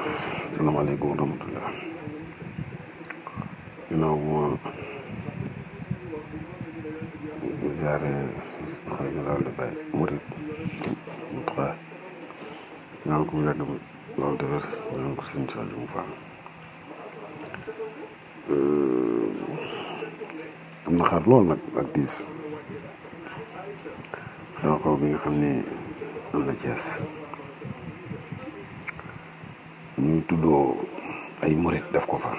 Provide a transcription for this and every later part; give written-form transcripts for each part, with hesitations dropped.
asalaamaaleykum wa rahmatulah. ginnaaw bu ma ziare xalifa général de Baye Mouride Mountakha ñaan ko mu yàgg loolu te wér ñaan ko sëñ Saliou mu Fall. am na xaar lool nag ak diis xew-xew bi nga xam ne am na Cees ñuy tuddoo ay murit def ko fa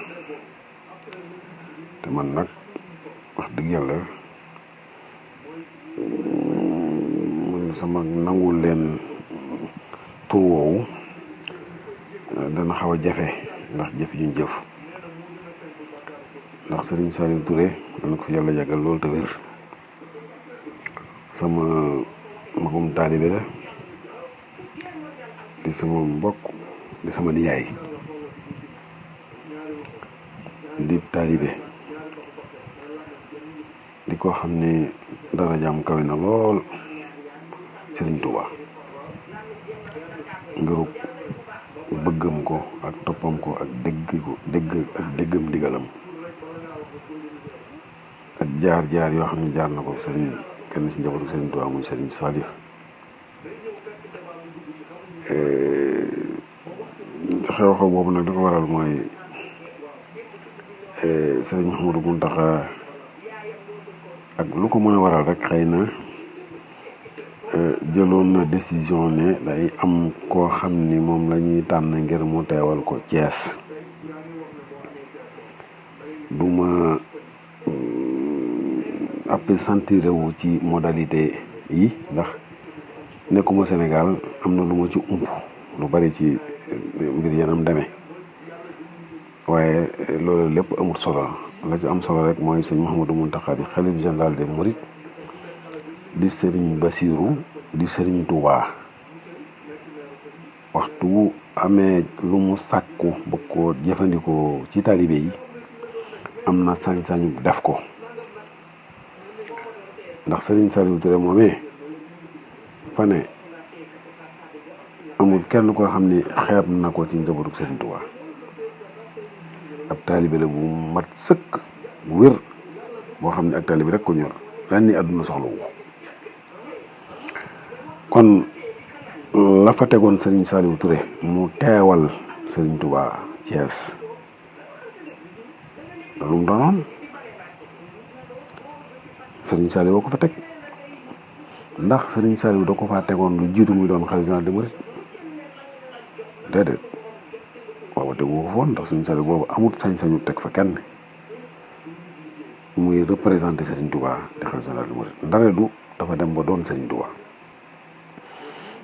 te man nag wax dëgg yàlla man sama nangul leen tur woowu dana xaw a jafe ndax jëf juñ jëf ndax Serigne Saliou Touré dana ko fi yàlla yàggal loolu te wér sama magum taalibe la di sama mbokk di sama nijaay di taalibe di ko xam ne dara jaam kawe na lool Serigne Touba ngirub bëggam ko ak toppam ko ak déggam digalam ak jaar yoo xam ne jaar na ko Serigne kenn ci njabootu Serigne Touba muy Serigne Salif xew-xew boobu nag li ko waral mooy Serigne Mouhamadou Mountakha ak lu ko mën a waral rek xëy na jëloon na décision ne day am koo xam ni moom la ñuy tànn ngir mu teewal ko Thiès du ma appesantiré wu ci modalité yi ndax nekkuma Sénégal am na lu ma ci ump lu bari ci mbir yanam demee waaye loolu lépp amul solo la ci am solo rek mooy sëñ Mouhamadou Mountakha di xalif général des Mourides di Serigne Bassirou di Serigne Touba waxtu amee lu mu sàkku bëgg ko jëfandikoo ci taalibe yi am na sañ-sañu def ko ndax Serigne Saliou Touré moomee fa ne amul kenn koo xam ne xeeb na ko ci njabootu Serigne Touba ab taalibe la bu mat sëkk bu wér boo xam ne ak taalibe rek ko ñor lan ni àdduna soxla wu kon la fa tegoon Serigne Saliou Touré mu teewal Serigne Touba Thiès lu mu doonoon Serigne Saliou ko fa teg ndax Serigne Saliou da ko faa tegoon lu jiitu muy doon xalifa général des mourides déedéet booba tegu ko foon ndax Serigne Saliou boobu amut sañ-sañu teg fa kenn muy représenté Serigne Touba di xalifa général des mourides ndare du dafa dem ba doon Serigne Touba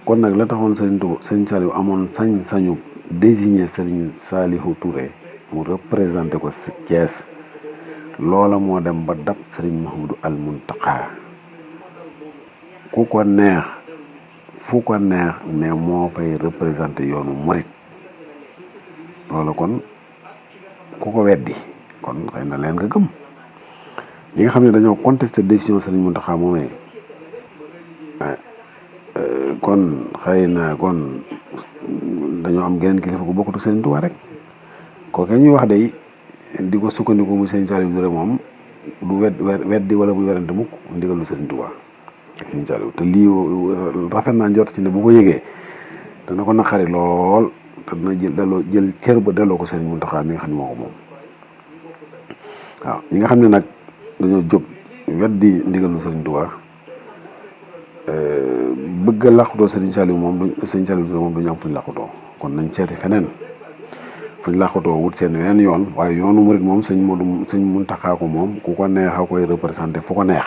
kon nag la taxoon Serigne Saliou amoon sañ-sañu désigner Serigne Saliou Touré mu représenté ko Thiès loola moo dem ba dab Serigne Mouhamadou al Mountakha ku ko neex fu ko neex ne moo fay représenté yoonu murit loola kon ku ko weddi kon xëy na leen nga gëm ñi nga xam ne dañoo contesté décision Serigne Mountakha moomee kon xëy na kon dañoo am geneen kilifa gu bokkatu Serigne Touba rek kooke ñuy wax day di ko sukkandiku muy Serigne Saliou Touré moom du weddi wala muy werante mukk ndigalu Serigne Touba ak Serigne Saliou te lii rafet naa njort ci ne bu ko yëgee dana ko naqari lool te dina jël cër ba delloo ko Serigne Mountakha mi nga xam ne moo ko moom waaw ñi nga xam ne nag dañoo jóg weddi ndigalu Serigne Touba bëgg a làqutoo Serigne Saliou Serigne Saliou Touré moom duñu am fu ñu làqutoo kon nañ seeti feneen fu ñu làqutoo wut seen yeneen yoon waaye yoonu murit moom sëñ Mountakha ko moom ku ko neex a koy représenté fu ko neex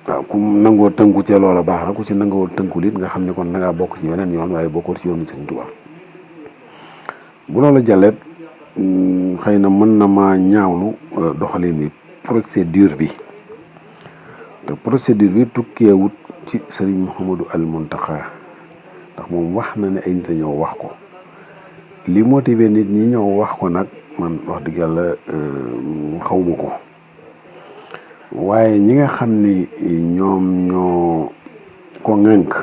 waaw ku nangoo tënku ci loola baax na ku ci nangoo tënkul it nga xam ne kon da ngaa bokk ci yeneen yoon waaye bokkul ci yoonu Serigne Touba bu loola jàlleet xëy na mën na ma ñaawlu doxalin bi procédure bi te procédure bi tukkeewut ci Serigne Mouhamadou al Mountakha ndax moom wax na ne ay nit a ñëw wax ko li motivé nit ñi ñëw wax ko nag man wax dëgg yàlla xawma ko waaye ñi nga xam ni ñoom ñoo ko ŋànk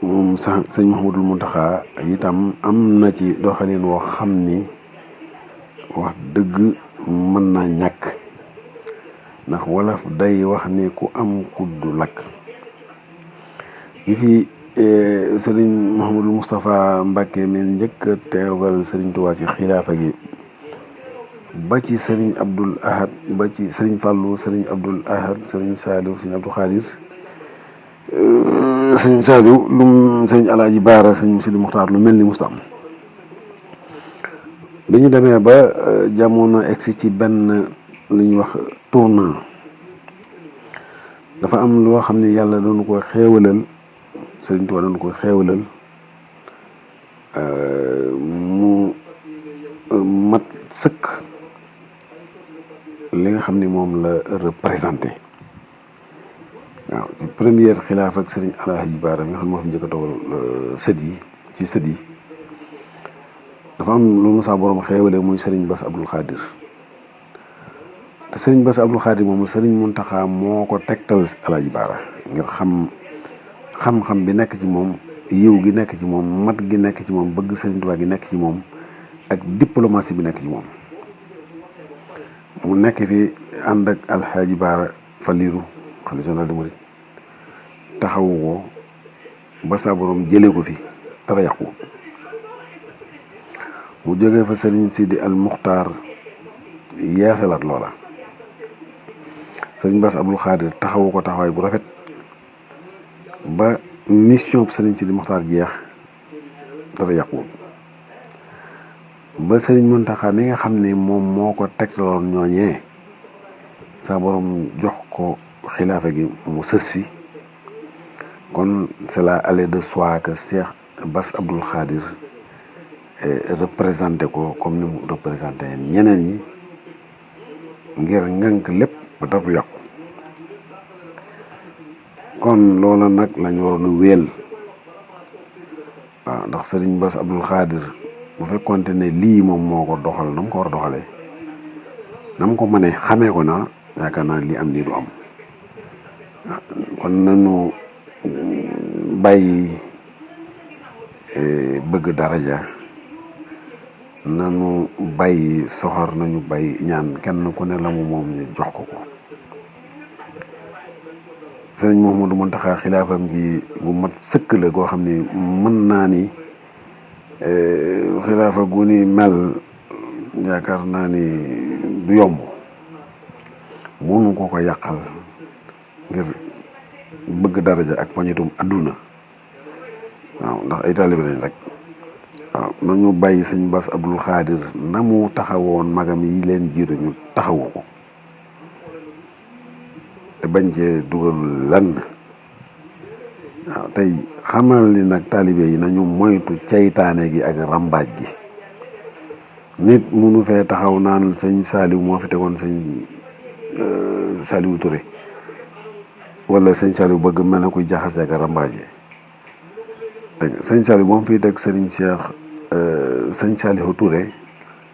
moom sax sëñ Mouhamadul Mountakha itam am na ci doxalin woo xam ni wax dëgg mën naa ñàkk, ndax wolof day wax ni ku am kuddu lakk. bi fi sëriñ Mouhamadul Moustapha Mbacke mi njëkk a teewal sëriñ Touba ci xilaafa gi ba ci sëriñ Abdoul Ahad, ba ci sëriñ Fallou, sëriñ Abdoul Ahad, sëriñ Saliou, sëriñ Abdou Khadir, sëriñ Saliou lum sëriñ Alaaji Baara, sëriñ Sidi Muxtaar lu mel ni musta am. bi ñu demee ba jamono egsi ci benn lu ñuy wax tournant, dafa am loo xam ne yàlla doon ko xeewalal sëriñ Tuubaa doon ko xeewalal mu mat sëkk li nga xam ni moom la représenté. waaw ci première xilaaf ak sëriñ Alaaji Baara mi nga xam ne moo fi njëkk a toogal sët yi ci sët yi, dafa am lu mu saa borom xeewale muy sëriñ Bass Abdou Khadir. te sëriñ Bass Abdou Khadir moomu sëriñ Mountakha moo ko tegtal Alaaji Baara ngir xam-xam bi nekk ci moom, yiw gi nekk ci moom, mat gi nekk ci moom, bëgg sëriñ Tuubaa gi nekk ci moom, ak diplomatie bi nekk ci moom. mu nekk fi ànd ak Alxaaji Baara Faliiru xalifa général des mourides taxawu ko ba saa borom jëlee ko fi dara yàqu. mu jógee fa sëriñ Sidi al Muxtaar yeesalaat loola. sëriñ Bass Abdou Khadir taxawu ko taxawaay bu rafet ba mission bu sëriñ Sidi Muxtaar jeex dara yàquwul. ba sëriñ Mountakha mi nga xam ne moom moo ko tegtaloon ñooñee sa borom jox ko xilaafa gi mu sës fi. kon cela allait de soi que Cheikh Bass Abdou Khadir représenté ko comme ni mu représenté ñeneen ñi ngir ngànk lépp ba dara du yàqu. kon loola nag lañ waroon a wéel. waaw ndax sëriñ Bass Abdou Khadir bu fekkonte ne lii moom moo ko doxal na mu ko war a doxalee, na mu ko mënee xamee ko na yaakaar naa lii am lii du am. kon nañu bàyyi bëgg daraja, nañu bàyyi soxor, nañu bàyyi ñaan kenn ku ne la mu moom ñu jox ko ko. sëriñ Mouhamadou Mountakha xilaafam gi gu mat sëkk la goo xam ni mën naa ni xilaafa gu ni mel yaakaar naa ni du yomb. mënu ko yàqal ngir bëgg daraja ak poñitum adduna. waaw ndax ay taalibe lañ rek. waaw nañu bàyyi sëñ Bass Abdou Khadir na mu taxawoon magam yi leen jiitu ñu taxawu ko te bañ cee dugalul lan. waaw tey xamal ni nag taalibe yi nañu moytu ceytaane gi ak rambaaj gi. nit munu fee taxaw naan sëñ Saliou moo fi tegoon sëñ Saliou Touré wala sëñ Saliou bëgg mel na kuy jaxase ak rambaaje. dégg nga sëñ Saliou moom fii teg sëriñ Cheikh sëñ Saliou Touré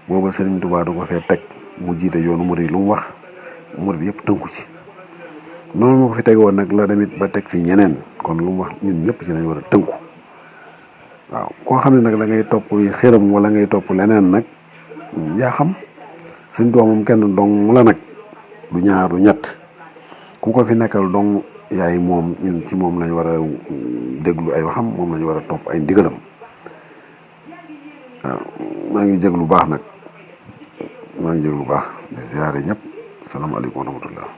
booba sëriñ Touba du ko fee teg mu jiite yoonu murid lu mu wax murid yëpp tënku ci. noonu moo ko fi teg woon nag la demit ba teg fi ñeneen, kon lu mu wax ñun ñëpp ci lañ war a tënku. waaw koo xam ne nag da ngay topp xëram wala ngay topp leneen nag yaa xam. sëñ Tuubaa moom kenn dong la nag, du ñaar du ñett. ku ko fi nekkal dong yaay moom, ñun ci moom lañ war a déglu ay waxam, moom lañ war a topp ay ndigalam. waaw maa ngi jéglu baax nag, maa ngi jéglu baax di ziare ñëpp. salaamaaleykum wa rahmatullah.